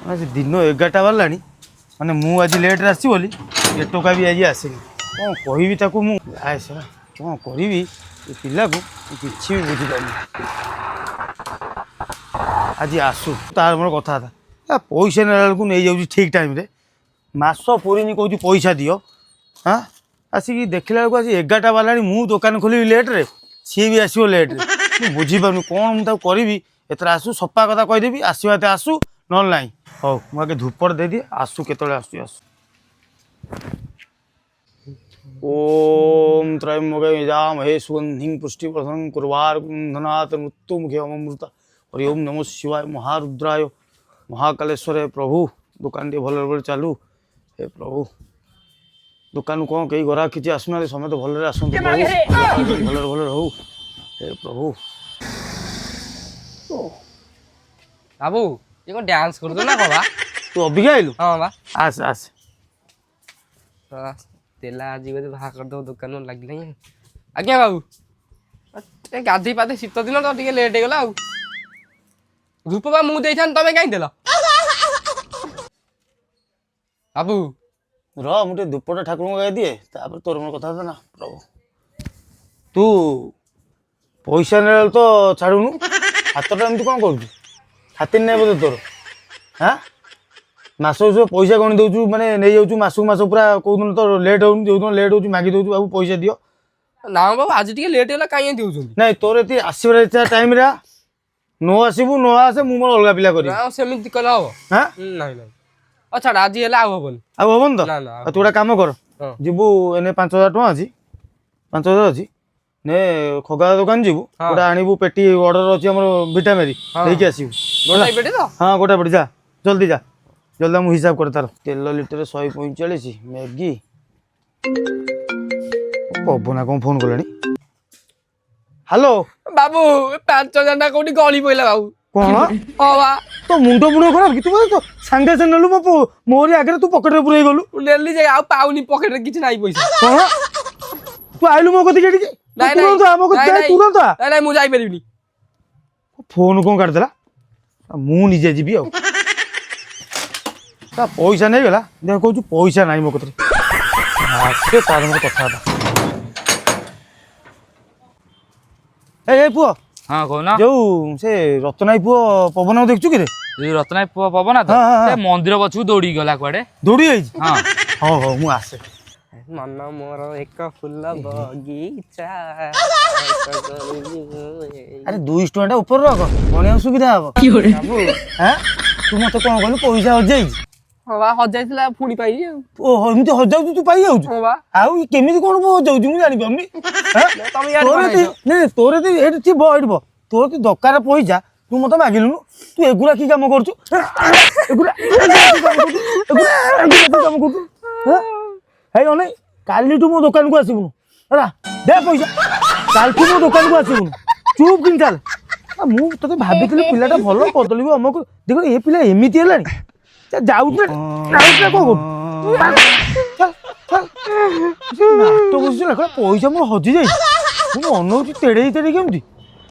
आज दिन 11टा बारलानी माने मु आज लेट आसी बोली ये टोका भी आज आसेनी कौन कहबी ताकू मु आए कौन करी पिला को किसी भी बुझीपारनी आज आसू तार मोर कथा था पैसा नेला को नहीं जाऊँ ठीक टाइम रे मास पूरी कौन पैसा दियो हाँ आसिक देखला आज 11टा बारलानी मु दुकान खोल लेट रे सी भी आसो लेट रे बुझीपार कौन मुझे करी एथर आसू सफा कथा कहीदेवी आसवाते आसू ना ना हौ मुझे धूपर दे दिए आसू के आसू ओम त्रयम्बकम हे सुगंधि पुष्टिवर्धन कुर्वार धनाथ मृत्यु मुखे अमृता और ओम नमो शिवाय महारुद्राय महाकालेश्वर प्रभु दुकान टे भल चालू हे प्रभु दुकान कौन कई गरा किसी आसुना समस्त भल आस भल भल रहू हे प्रभु बाबू ये कौन डांस कर दो ना बाबा तू अभी आइलु हाँ बा आस आस तेला आज बोधे बाहा कर दो दुकान में लग नहीं आज्ञा बाबू गाधी पाधे शीत दिन तो टे लेट होगा धूप बा मुझे तमें कहीं देल बाबू रह मुझे धूपटा ठाकुर को गाई दिए तापर तोर मोर कथा ना प्रभु तू पैसा ने तो छाड़ूनु हाथटा एमती कौन करू हाथी नहीं बोधे तोर हाँ मास पैसा गणी दौचु माने नहीं जाऊँ मासक मास पूरा कौन तो लेट हो जो लेट हो मागी दौचु बाबू पैसा दियो ना बाबू आज टे लेट है कहीं दे नहीं तोर ये आसबार इच्छा टाइम रे नो आसबू नो आसे मु मोर अलग पिला करी सेमती कले हम हाँ ना ना अच्छा आज है हबन अब हबन तो ना ना तू गोटे कम कर जीवु एने 5000 टଙ୍କା अच्छी 5000 अच्छी ने खगा दुकान जीवु गोटे आणबू पेटी ऑर्डर अच्छी आम विटामेरी लेकिन आसबू हाँ गोटे पड़ी जा जल्दी मुझे हिसाब कर तार तेल लिटर 145 मैगी पवना कौन फोन कला हेलो बाबू 5000 ना कौटी गली पड़ा बाबू कौन हाँ तो मुंड मुंड खराब कि तू तो सांगे से नेलु मो मोरी आगे तू पकेट रे पुरई गलु नेली जे आ पाउनी पकेट रे किछ नाही पैसा कौन तू आइलु मो कति केडी नहीं तुरंत आ मो कति तुरंत आ नहीं मु जाई परिबिनी फोन कौन काट देला मु निजे जीबी आ ता पैसा नहीं गला देख कहू पैसा नहीं मो कति आसे तार मोर कथा था ए पुओ हाँ कहना जो से रतनाई पुओ पवन देखु कि रे रत्नाई पुआ पवन तो से मंदिर पछू दौड़ी गला कुआडे दौड़ी आई हाँ हो हो मु आसे मन मोर एक फुल बगीचा अरे 200 टଙ୍କା ऊपर रख बनिया सुविधा हम बाबू हैं तू मत कौन कहलु पैसा हो जाई हाँ बा हजाइला पुणी पाई ओ एमती हजाऊ तू पाई जाऊ हाँ बा आउ केमिति कोन हो जाऊ मु जानि पाउनी तमे यार नहीं तोरे तो एठी थिबो एठी बो तोर तो दरकार पैसा तू मत मागिलुनु तू एगुरा की काम करछु एगुरा काम करछु हे ओने काली तू मो दुकान को आसीबुनु हला दे पैसा काल तू मो दुकान को आसीबुनु चुप किन चल मु तते भाबितले पिलाटा भलो बदलिबो हमको देखो ए पिला एमिति हेलानी जाऊ ना को चल चल ना तो बुझिला पैसा मोर हजि जाई मु अनौची तेड़े तेड़े केमती